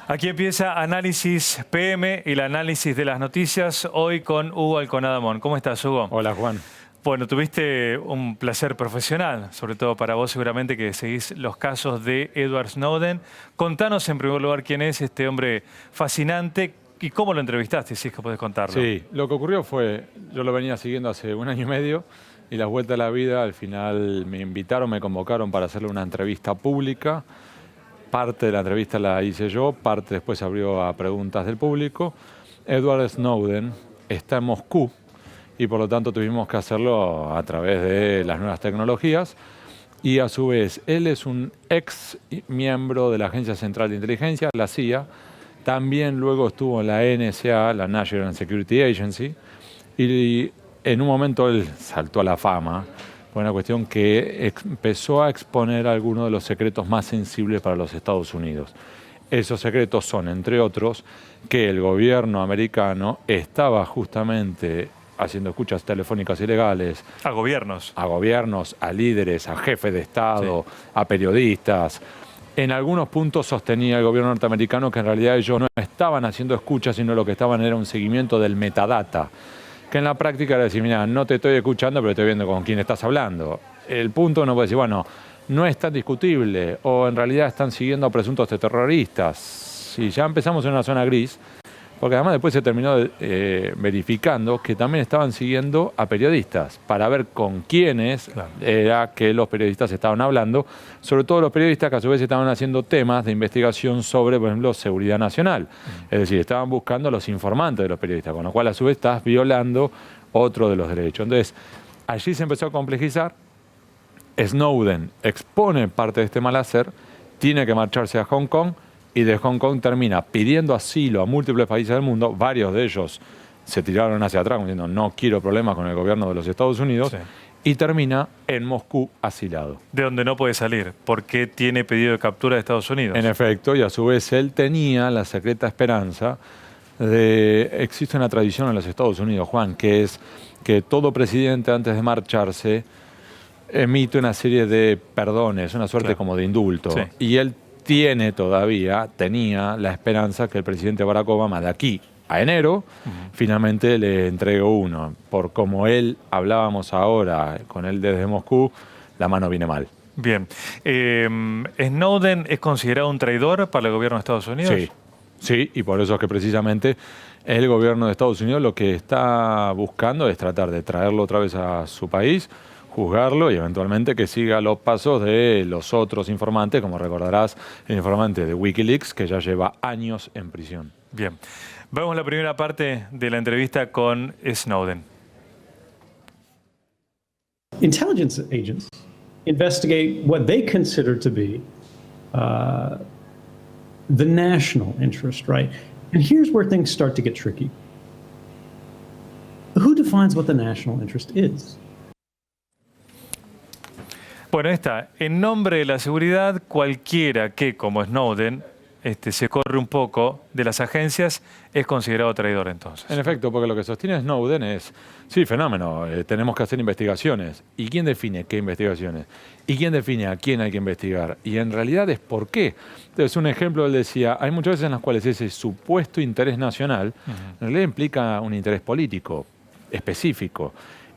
Aquí empieza Análisis PM, el análisis de las noticias, hoy con Hugo Alconadamón. ¿Cómo estás, Hugo? Hola, Juan. Bueno, tuviste un placer profesional, sobre todo para vos seguramente que seguís los casos de Edward Snowden. Contanos en primer lugar quién es este hombre fascinante y cómo lo entrevistaste, si es que podés contarlo. Sí, lo que ocurrió fue, yo lo venía siguiendo hace 1 año y medio y las vueltas a la vida, al final me invitaron, me convocaron para hacerle una entrevista pública. Parte de la entrevista la hice yo, parte después se abrió a preguntas del público. Edward Snowden está en Moscú y por lo tanto tuvimos que hacerlo a través de las nuevas tecnologías. Y a su vez, él es un ex miembro de la Agencia Central de Inteligencia, la CIA. También luego estuvo en la NSA, la National Security Agency. Y en un momento él saltó a la fama. Fue una cuestión que empezó a exponer algunos de los secretos más sensibles para los Estados Unidos. Esos secretos son, entre otros, que el gobierno americano estaba justamente haciendo escuchas telefónicas ilegales. A gobiernos. A gobiernos, a líderes, a jefes de Estado, sí, a periodistas. En algunos puntos sostenía el gobierno norteamericano que en realidad ellos no estaban haciendo escuchas, sino lo que estaban era un seguimiento del metadata. Que en la práctica era decir, mira, no te estoy escuchando, pero estoy viendo con quién estás hablando. El punto uno puede decir, bueno, no es tan discutible, o en realidad están siguiendo a presuntos terroristas. Si ya empezamos en una zona gris, porque además después se terminó verificando que también estaban siguiendo a periodistas para ver con quiénes era que los periodistas estaban hablando, sobre todo los periodistas que a su vez estaban haciendo temas de investigación sobre, por ejemplo, seguridad nacional. Es decir, estaban buscando a los informantes de los periodistas, con lo cual a su vez estás violando otro de los derechos. Entonces, allí se empezó a complejizar. Snowden expone parte de este mal hacer, tiene que marcharse a Hong Kong, y de Hong Kong termina pidiendo asilo a múltiples países del mundo. Varios de ellos se tiraron hacia atrás diciendo no quiero problemas con el gobierno de los Estados Unidos. Sí. Y termina en Moscú asilado. De donde no puede salir, porque tiene pedido de captura de Estados Unidos. En efecto, y a su vez él tenía la secreta esperanza de... Existe una tradición en los Estados Unidos, Juan, que es que todo presidente antes de marcharse emite una serie de perdones, una suerte como de indulto. Sí. Y él tenía la esperanza que el presidente Barack Obama de aquí a enero finalmente le entregue uno. Por como él hablábamos ahora con él desde Moscú, la mano viene mal. Bien. ¿Snowden es considerado un traidor para el gobierno de Estados Unidos? Sí, sí, y por eso es que precisamente el gobierno de Estados Unidos lo que está buscando es tratar de traerlo otra vez a su país, juzgarlo y eventualmente que siga los pasos de los otros informantes, como recordarás, el informante de Wikileaks, que ya lleva años en prisión. Bien. Vamos a la primera parte de la entrevista con Snowden. Intelligence agents investigate what they consider to be the national interest, right? And here's where things start to get tricky. Who defines what the national interest is? Bueno, está. En nombre de la seguridad, cualquiera que, como Snowden, se corre un poco de las agencias, es considerado traidor entonces. En efecto, porque lo que sostiene Snowden es, sí, fenómeno, tenemos que hacer investigaciones. ¿Y quién define qué investigaciones? ¿Y quién define a quién hay que investigar? Y en realidad es por qué. Entonces, un ejemplo, él decía, hay muchas veces en las cuales ese supuesto interés nacional en realidad implica un interés político específico.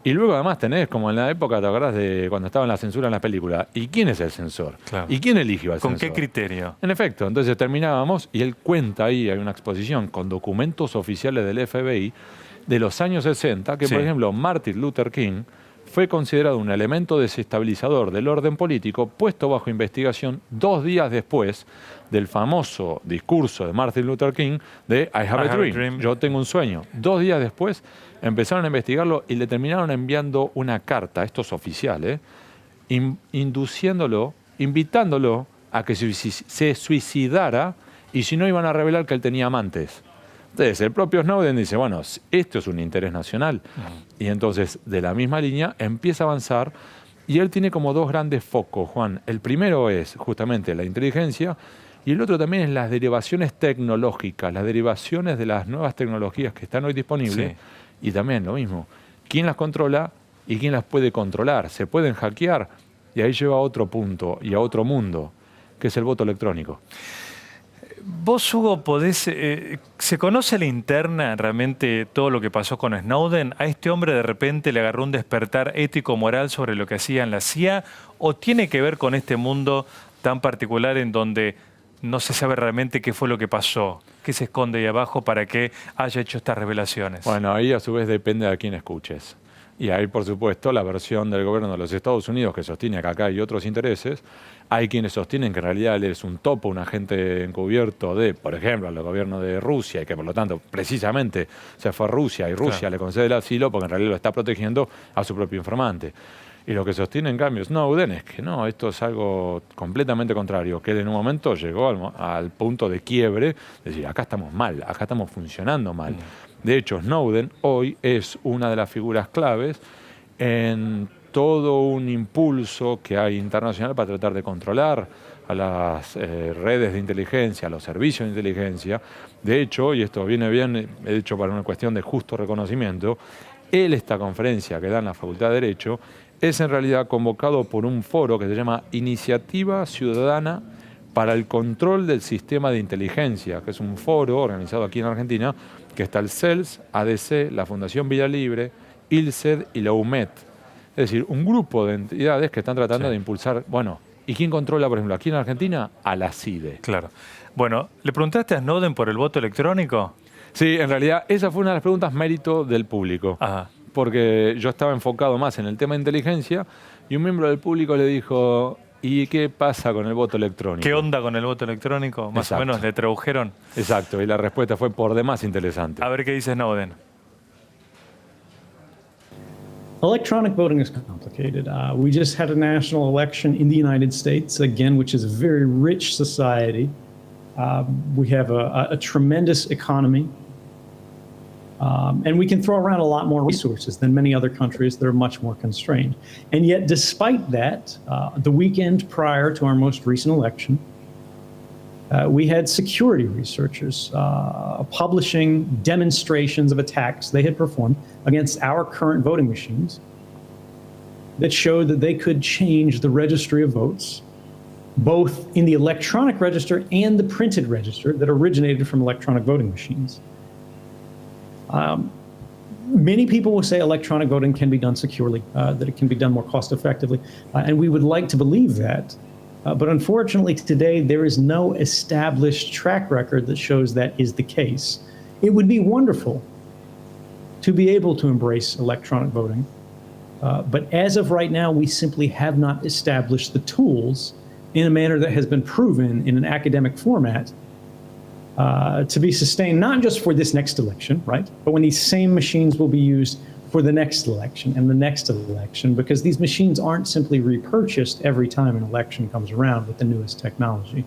Y luego además tenés, como en la época, ¿te acordás de cuando estaba en la censura en las películas? ¿Y quién es el censor? Claro. ¿Y quién eligió al censor? ¿Con qué criterio? En efecto, entonces terminábamos y él cuenta ahí, hay una exposición con documentos oficiales del FBI de los años 60, que por ejemplo Martin Luther King fue considerado un elemento desestabilizador del orden político puesto bajo investigación 2 días después del famoso discurso de Martin Luther King de I have a dream. Yo tengo un sueño. 2 días después empezaron a investigarlo y le terminaron enviando una carta a estos oficiales, induciéndolo, invitándolo a que se suicidara y si no iban a revelar que él tenía amantes. Entonces, el propio Snowden dice, bueno, esto es un interés nacional. Y entonces, de la misma línea, empieza a avanzar y él tiene como 2 grandes focos, Juan. El primero es justamente la inteligencia y el otro también es las derivaciones tecnológicas, las derivaciones de las nuevas tecnologías que están hoy disponibles. Sí. Y también lo mismo, quién las controla y quién las puede controlar. Se pueden hackear y ahí lleva a otro punto y a otro mundo, que es el voto electrónico. Vos, Hugo, ¿se conoce a la interna realmente todo lo que pasó con Snowden? ¿A este hombre de repente le agarró un despertar ético-moral sobre lo que hacía en la CIA? ¿O tiene que ver con este mundo tan particular en donde no se sabe realmente qué fue lo que pasó? ¿Qué se esconde ahí abajo para que haya hecho estas revelaciones? Bueno, ahí a su vez depende de a quién escuches. Y hay, por supuesto, la versión del gobierno de los Estados Unidos que sostiene que acá hay otros intereses. Hay quienes sostienen que en realidad él es un topo, un agente encubierto de, por ejemplo, el gobierno de Rusia y que por lo tanto precisamente se fue a Rusia y Rusia le concede el asilo porque en realidad lo está protegiendo a su propio informante. Y lo que sostiene en cambio Snowden es que no, esto es algo completamente contrario, que él en un momento llegó al punto de quiebre, es decir, acá estamos mal, acá estamos funcionando mal. De hecho, Snowden hoy es una de las figuras claves en todo un impulso que hay internacional para tratar de controlar a las redes de inteligencia, a los servicios de inteligencia. De hecho, y esto viene bien, he dicho para una cuestión de justo reconocimiento, esta conferencia que da en la Facultad de Derecho es en realidad convocado por un foro que se llama Iniciativa Ciudadana para el Control del Sistema de Inteligencia, que es un foro organizado aquí en Argentina, que está el CELS, ADC, la Fundación Vida Libre, ILCED y la UMET. Es decir, un grupo de entidades que están tratando de impulsar, bueno, ¿y quién controla, por ejemplo, aquí en Argentina? A la CIDE. Claro. Bueno, ¿le preguntaste a Snowden por el voto electrónico? Sí, en realidad esa fue una de las preguntas mérito del público. Ajá. Porque yo estaba enfocado más en el tema de inteligencia y un miembro del público le dijo, ¿y qué pasa con el voto electrónico? ¿Qué onda con el voto electrónico? Más o menos le tradujeron. Exacto, y la respuesta fue por demás interesante. A ver qué dice Snowden. Electronic voting is complicated. We just had a national election in the United States, again, which is a very rich society. We have a tremendous economy. And we can throw around a lot more resources than many other countries that are much more constrained. And yet, despite that, the weekend prior to our most recent election, we had security researchers publishing demonstrations of attacks they had performed against our current voting machines that showed that they could change the registry of votes, both in the electronic register and the printed register that originated from electronic voting machines. Many people will say electronic voting can be done securely, that it can be done more cost effectively, and we would like to believe that. But unfortunately, today, there is no established track record that shows that is the case. It would be wonderful to be able to embrace electronic voting. But as of right now, we simply have not established the tools in a manner that has been proven in an academic format to be sustained, not just for this next election, right? But when these same machines will be used for the next election and the next election, because these machines aren't simply repurchased every time an election comes around with the newest technology.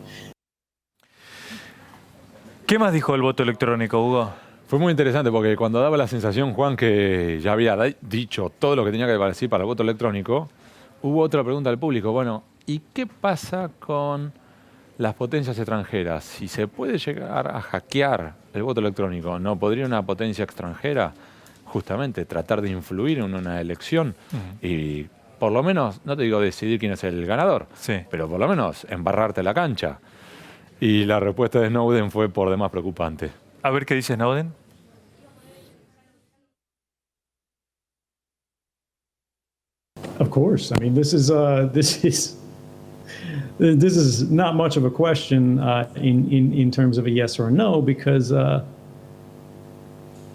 ¿Qué más dijo el voto electrónico, Hugo? Fue muy interesante porque cuando daba la sensación, Juan, que ya había dicho todo lo que tenía que decir para el voto electrónico, hubo otra pregunta al público. Bueno, ¿y qué pasa con las potencias extranjeras? Si se puede llegar a hackear el voto electrónico, ¿no podría una potencia extranjera justamente tratar de influir en una elección y por lo menos, no te digo decidir quién es el ganador, pero por lo menos embarrarte la cancha? Y la respuesta de Snowden fue por demás preocupante. A ver qué dice Snowden. Of course. I mean, this is not much of a question in terms of a yes or a no, because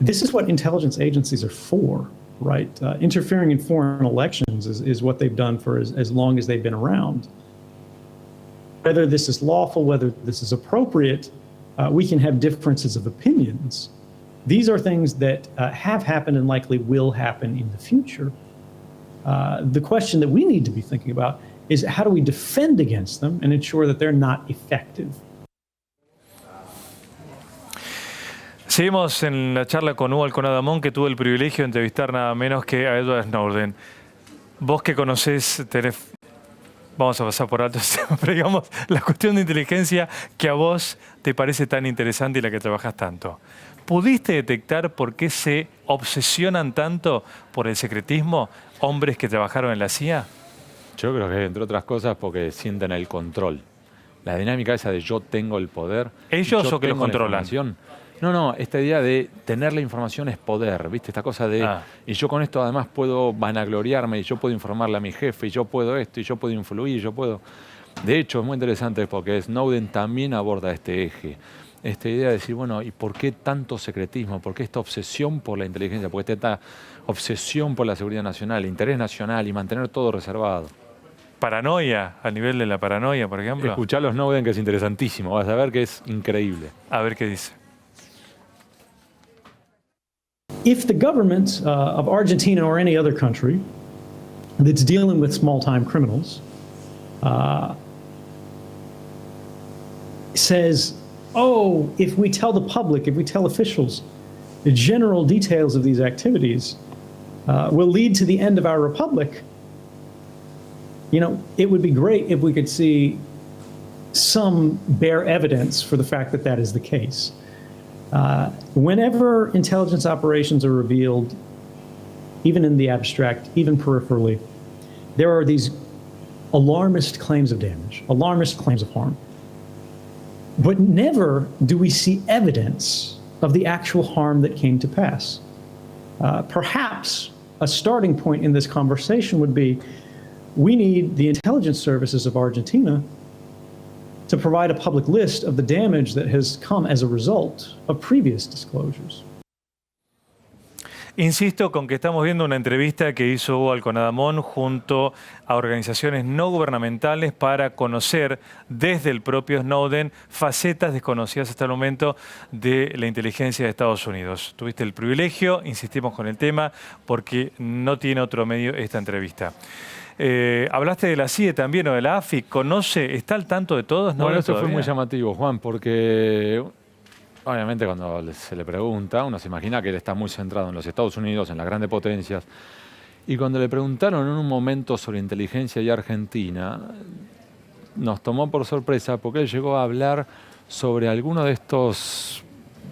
this is what intelligence agencies are for, right? Interfering in foreign elections is what they've done for as long as they've been around. Whether this is lawful, whether this is appropriate, we can have differences of opinions. These are things that have happened and likely will happen in the future. The question that we need to be thinking about is how do we defend against them and ensure that they're not effective? Seguimos en la charla con Hugo Alconada-Amón, que tuvo el privilegio de entrevistar nada menos que a Edward Snowden. Vos que conocés, vamos a pasar por alto, pero digamos, la cuestión de inteligencia que a vos te parece tan interesante y la que trabajás tanto. ¿Pudiste detectar por qué se obsesionan tanto por el secretismo hombres que trabajaron en la CIA? Yo creo que, entre otras cosas, porque sienten el control. La dinámica esa de yo tengo el poder. ¿Ellos yo o que lo tengo la controlan? información. No, esta idea de tener la información es poder, ¿viste? Esta cosa de, y yo con esto además puedo vanagloriarme, y yo puedo informarle a mi jefe, y yo puedo esto, y yo puedo influir, yo puedo... De hecho, es muy interesante porque Snowden también aborda este eje, esta idea de decir, bueno, ¿y por qué tanto secretismo? ¿Por qué esta obsesión por la inteligencia? ¿Por qué esta obsesión por la seguridad nacional, el interés nacional y mantener todo reservado? Paranoia, a nivel de la paranoia, por ejemplo. Escuchá a Snowden, que es interesantísimo, vas a ver que es increíble. A ver qué dice. If the government of Argentina or any other country that's dealing with small-time criminals says, oh, if we tell the public, if we tell officials the general details of these activities will lead to the end of our republic, you know, it would be great if we could see some bare evidence for the fact that that is the case. Whenever intelligence operations are revealed, even in the abstract, even peripherally, there are these alarmist claims of damage, alarmist claims of harm. But never do we see evidence of the actual harm that came to pass. Perhaps a starting point in this conversation would be, we need the intelligence services of Argentina to provide a public list of the damage that has come as a result of previous disclosures. Insisto con que estamos viendo una entrevista que hizo Hugo Alconadamón junto a organizaciones no gubernamentales para conocer desde el propio Snowden facetas desconocidas hasta el momento de la inteligencia de Estados Unidos. Tuviste el privilegio, insistimos con el tema, porque no tiene otro medio esta entrevista. Hablaste de la CIE también o de la AFI. ¿Conoce, está al tanto de todo? Bueno, esto fue muy llamativo, Juan, porque obviamente cuando se le pregunta, uno se imagina que él está muy centrado en los Estados Unidos, en las grandes potencias. Y cuando le preguntaron en un momento sobre inteligencia y Argentina, nos tomó por sorpresa porque él llegó a hablar sobre algunos de estos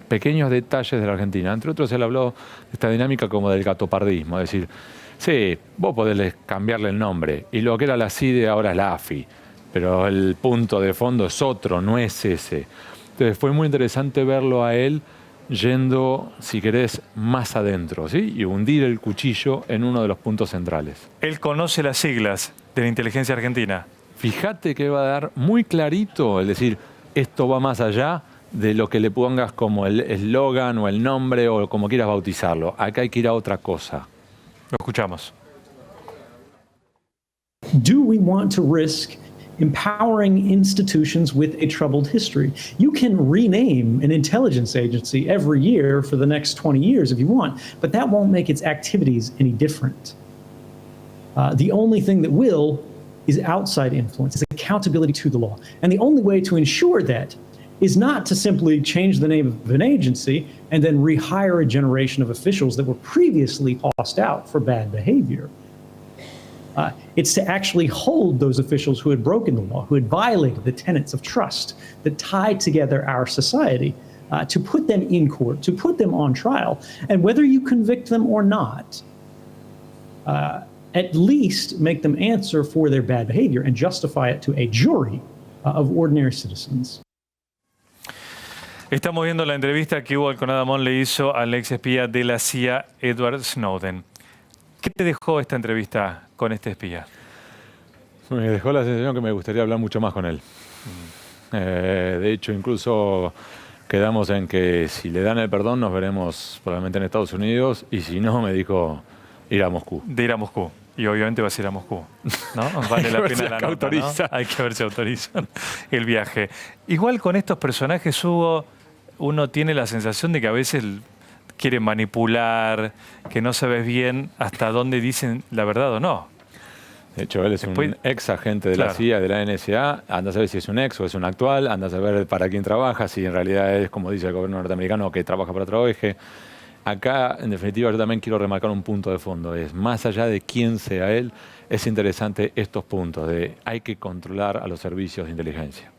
pequeños detalles de la Argentina. Entre otros, él habló de esta dinámica como del gatopardismo, es decir, sí, vos podés cambiarle el nombre, y lo que era la CIDE ahora es la AFI, pero el punto de fondo es otro, no es ese. Entonces fue muy interesante verlo a él yendo, si querés, más adentro, ¿sí? Y hundir el cuchillo en uno de los puntos centrales. Él conoce las siglas de la inteligencia argentina. Fíjate que va a dar muy clarito, es decir, esto va más allá de lo que le pongas como el eslogan o el nombre o como quieras bautizarlo. Acá hay que ir a otra cosa. Lo escuchamos. Do we want to risk empowering institutions with a troubled history? You can rename an intelligence agency every year for the next 20 years if you want, but that won't make its activities any different. The only thing that will is outside influence, is accountability to the law. And the only way to ensure that is not to simply change the name of an agency and then rehire a generation of officials that were previously tossed out for bad behavior. It's to actually hold those officials who had broken the law, who had violated the tenets of trust that tied together our society, to put them in court, to put them on trial. And whether you convict them or not, at least make them answer for their bad behavior and justify it to a jury of ordinary citizens. Estamos viendo la entrevista que Hugo Alconadamón le hizo al ex espía de la CIA, Edward Snowden. ¿Qué te dejó esta entrevista con este espía? Me dejó la sensación que me gustaría hablar mucho más con él. De hecho, incluso quedamos en que si le dan el perdón nos veremos probablemente en Estados Unidos, y si no, me dijo ir a Moscú. De ir a Moscú. Y obviamente vas a ir a Moscú, ¿no? Vale la pena la nota, ¿no? Hay que ver si autorizan el viaje. Igual con estos personajes, Hugo, uno tiene la sensación de que a veces quieren manipular, que no sabes bien hasta dónde dicen la verdad o no. De hecho, él es un ex agente de la CIA, de la NSA. Anda a saber si es un ex o es un actual. Anda a saber para quién trabaja, si en realidad es, como dice el gobierno norteamericano, que trabaja para otro eje. Acá, en definitiva, yo también quiero remarcar un punto de fondo. Es, más allá de quién sea él, es interesante estos puntos de hay que controlar a los servicios de inteligencia.